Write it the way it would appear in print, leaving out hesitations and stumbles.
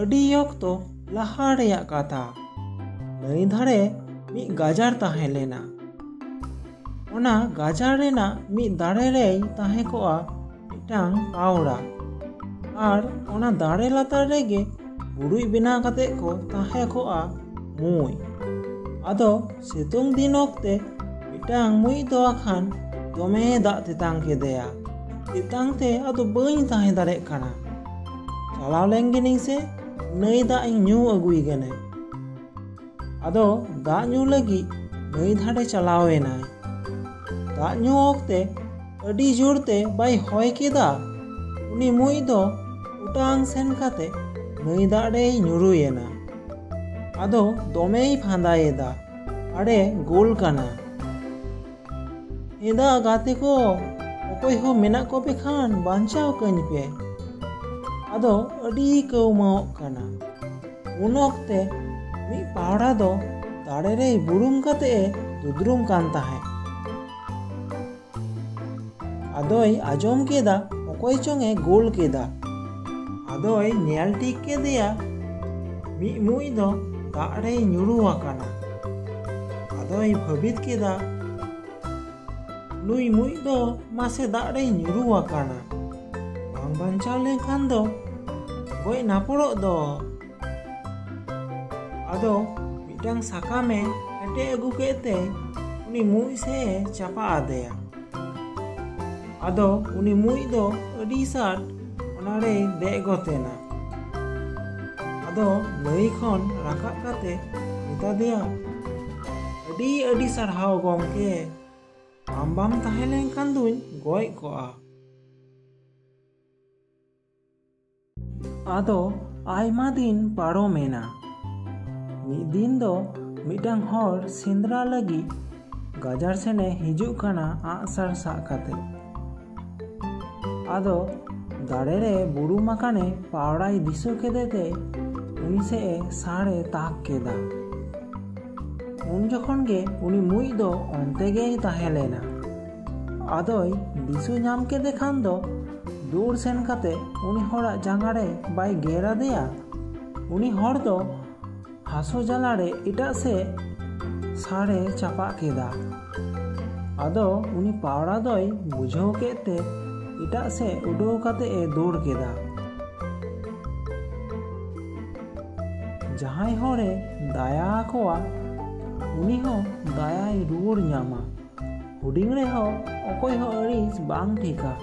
ᱟᱹᱰᱤ ᱚᱠᱛᱚ ᱞᱟᱦᱟ ᱨᱮᱭᱟᱜ ᱠᱟᱛᱷᱟ, ᱱᱟᱹᱭ ᱫᱷᱟᱨᱮ ᱢᱤᱫ ᱜᱟᱡᱟᱲ ᱛᱟᱦᱮᱸ ᱞᱮᱱᱟ। ᱚᱱᱟ ᱜᱟᱡᱟᱲ ᱨᱮᱱᱟᱜ ᱢᱤᱫ ᱫᱟᱨᱮ ᱨᱮᱭ ᱛᱟᱦᱮᱸ ᱠᱚᱜᱼᱟ ᱢᱤᱫᱴᱟᱝ ᱯᱟᱣᱨᱟ, ᱟᱨ ᱚᱱᱟ ᱫᱟᱨᱮ ᱞᱟᱛᱟᱨ ᱨᱮᱜᱮ ᱵᱩᱲᱩᱡ ᱵᱮᱱᱟᱣ ᱠᱟᱛᱮᱫ ᱠᱚ ᱛᱟᱦᱮᱸ ᱠᱚᱜᱼᱟ ᱢᱩᱸᱡ। ᱟᱫᱚ ᱥᱤᱛᱩᱝ ᱫᱤᱱ ᱚᱠᱛᱮ ᱢᱤᱫᱴᱟᱝ ᱢᱩᱸᱡ ᱫᱚ ᱟᱠᱷᱟᱱ ᱫᱚᱢᱮ ᱫᱟᱜ ᱛᱮᱛᱟᱝ ᱠᱮᱫᱮᱭᱟ। ᱛᱮᱛᱟᱝ ᱛᱮ ᱟᱫᱚ ᱵᱟᱹᱧ ᱛᱟᱦᱮᱸ ᱫᱟᱲᱮᱜ ᱠᱟᱱᱟ, ᱪᱟᱞᱟᱣ ᱞᱮᱱ ᱜᱤᱱᱟᱹᱧ ᱥᱮ ᱱᱟᱹᱭ ᱫᱟᱜ ᱤᱧ ᱧᱩ ᱟᱹᱜᱩᱭ ᱜᱮᱱᱟᱹᱧ। ᱟᱫᱚ ᱫᱟᱜ ᱧᱩ ᱞᱟᱹᱜᱤᱫ ᱱᱟᱹᱭ ᱫᱷᱟᱨᱮ ᱪᱟᱞᱟᱣ ᱮᱱᱟᱭ। ᱫᱟᱜ ᱧᱩ ᱚᱠᱛᱮ ᱟᱹᱰᱤ ᱡᱳᱨᱛᱮ ᱵᱟᱭ ᱦᱚᱭ ᱠᱮᱫᱟ, ᱩᱱᱤ ᱢᱩᱸᱡ ᱫᱚ ᱚᱴᱟᱝ ᱥᱮᱱ ᱠᱟᱛᱮ ᱱᱟᱹᱭ ᱫᱟᱜ ᱨᱮᱭ ᱧᱩᱨᱩᱭᱮᱱᱟ। ᱟᱫᱚ ᱫᱚᱢᱮᱭ ᱯᱷᱟᱸᱫᱟᱭᱮᱫᱟ ᱟᱨᱮ ᱜᱳᱞ ᱠᱟᱱᱟ। ᱮᱫᱟ ᱜᱟᱛᱮ ᱠᱚ, ᱚᱠᱚᱭ ᱦᱚᱸ ᱢᱮᱱᱟᱜ ᱠᱚᱯᱮ ᱠᱷᱟᱱ ᱵᱟᱧᱪᱟᱣ ᱠᱟᱹᱧ ᱯᱮ। ᱟᱫᱚ ᱟᱹᱰᱤ ᱠᱟᱹᱣᱢᱟᱹᱣᱚᱜ ᱠᱟᱱᱟ। ᱩᱱ ᱚᱠᱛᱮ ᱢᱤᱫ ᱯᱟᱣᱨᱟ ᱫᱚ ᱫᱟᱨᱮ ᱨᱮᱭ ᱵᱩᱨᱩᱢ ᱠᱟᱛᱮ ᱮ ᱫᱩᱫᱽᱨᱩᱢ ᱠᱟᱱ ᱛᱟᱦᱮᱸᱫ। ᱟᱫᱚᱭ ᱟᱸᱡᱚᱢ ᱠᱮᱫᱟ ᱚᱠᱚᱭ ᱪᱚᱝ ᱮ ᱜᱳᱞ ᱠᱮᱫᱟ। ᱟᱫᱚᱭ ᱧᱮᱞ ᱴᱷᱤᱠ ᱠᱮᱫᱮᱭᱟ ᱢᱤᱫ ᱢᱩᱸᱡ ᱫᱚ ᱫᱟᱜ ᱨᱮᱭ ᱧᱩᱨᱩ ᱟᱠᱟᱱᱟ। ᱟᱫᱚᱭ ᱵᱷᱟᱹᱵᱤᱛ ᱠᱮᱫᱟ, ᱱᱩᱭ ᱢᱩᱸᱡ ᱫᱚ ᱢᱟᱥᱮ ᱫᱟᱜ ᱨᱮᱭ ᱧᱩᱨᱩ ᱟᱠᱟᱱᱟ, ᱵᱟᱝ ᱵᱟᱧᱪᱟᱣ ᱞᱮᱱᱠᱷᱟᱱ ᱫᱚ ᱜᱚᱡ ᱱᱟᱯᱚᱲᱚᱜ ᱫᱚ। ᱟᱫᱚ ᱢᱤᱫᱴᱟᱝ ᱥᱟᱠᱟᱢᱮ ᱦᱮᱴᱮᱡ ᱟᱹᱜᱩ ᱠᱮᱫ ᱛᱮ ᱩᱱᱤ ᱢᱩᱸᱡ ᱥᱮᱫ ᱮ ᱪᱟᱯᱟ ᱟᱫᱮᱭᱟ। ᱟᱫᱚ ᱩᱱᱤ ᱢᱩᱸᱡ ᱫᱚ ᱟᱹᱰᱤ ᱥᱟᱴ ᱚᱱᱟᱨᱮᱭ ᱫᱮᱡ ᱜᱚᱫ ᱮᱱᱟ। ᱟᱫᱚ ᱱᱟᱹᱭ ᱠᱷᱚᱱ ᱨᱟᱠᱟᱵ ᱠᱟᱛᱮ ᱢᱮᱛᱟ ᱫᱮᱭᱟ, ᱟᱹᱰᱤ ᱟᱹᱰᱤ ᱥᱟᱨᱦᱟᱣ ᱜᱚᱢᱠᱮ, ᱟᱢ ᱵᱟᱢ ᱛᱟᱦᱮᱸ ᱞᱮᱱᱠᱷᱟᱱ ᱫᱩᱧ ᱜᱚᱡ ᱠᱚᱜᱼᱟ। ᱟᱫᱚ ᱟᱭᱢᱟ ᱫᱤᱱ ᱯᱟᱨᱚᱢᱮᱱᱟ। ᱢᱤᱫ ᱫᱤᱱ ᱫᱚ ᱢᱤᱫᱴᱟᱝ ᱦᱚᱲ ᱥᱮᱸᱫᱽᱨᱟ ᱞᱟᱹᱜᱤᱫ ᱜᱟᱡᱟᱲ ᱥᱮᱱᱮ ᱦᱤᱡᱩᱜ ᱠᱟᱱᱟ ᱟᱸᱜᱼᱥᱟᱨ ᱥᱟᱵ ᱠᱟᱛᱮ। ᱟᱫᱚ ᱫᱟᱨᱮ ᱨᱮ ᱵᱩᱨᱩᱢ ᱟᱠᱟᱱᱮ ᱯᱟᱣᱨᱟᱭ ᱫᱤᱥᱟᱹ ᱠᱮᱫᱮ ᱛᱮ ᱩᱱᱤ ᱥᱮᱫ ᱮ ᱥᱟᱲ ᱮ ᱛᱟᱠ ᱠᱮᱫᱟ। ᱩᱱ ᱡᱚᱠᱷᱚᱱ ᱜᱮ ᱩᱱᱤ ᱢᱩᱸᱡ ᱫᱚ ᱚᱱᱛᱮ ᱜᱮᱭ ᱛᱟᱦᱮᱸ ᱞᱮᱱᱟ। ᱟᱫᱚᱭ ᱫᱤᱥᱟᱹ ᱧᱟᱢ ᱠᱮᱫᱮ ᱠᱷᱟᱱ ᱫᱚ ᱫᱩᱲ ᱥᱮᱱ ᱠᱟᱛᱮ ᱩᱱᱤ ᱦᱚᱲᱟᱜ ᱡᱟᱸᱜᱟ ᱨᱮ ᱵᱟᱭ ᱜᱮᱨ ᱟᱫᱮᱭᱟ। ᱩᱱᱤ ᱦᱚᱲ ᱫᱚ ᱦᱟᱥᱳ ᱡᱟᱞᱟᱨᱮ ᱮᱴᱟᱜ ᱥᱮᱫ ᱥᱟᱲ ᱮ ᱪᱟᱯᱟᱜ ᱠᱮᱫᱟ। ᱟᱫᱚ ᱩᱱᱤ ᱯᱟᱣᱨᱟ ᱫᱚᱭ ᱵᱩᱡᱷᱟᱹᱣ ᱠᱮᱫ ᱛᱮ ᱮᱴᱟᱜ ᱥᱮᱫ ᱩᱰᱟᱹᱣ ᱠᱟᱛᱮ ᱮ ᱫᱟᱹᱲ ᱠᱮᱫᱟ। ᱡᱟᱦᱟᱸᱭ ᱦᱚᱲᱮ ᱫᱟᱭᱟ ᱟᱠᱚᱣᱟ ᱩᱱᱤ ᱦᱚᱸ ᱫᱟᱭᱟᱭ ᱨᱩᱣᱟᱹᱲ ᱧᱟᱢᱟ। ᱦᱩᱰᱤᱧ ᱨᱮᱦᱚᱸ ᱚᱠᱚᱭ ᱦᱚᱸ ᱟᱹᱲᱤᱥ ᱵᱟᱝ ᱴᱷᱤᱠᱟ।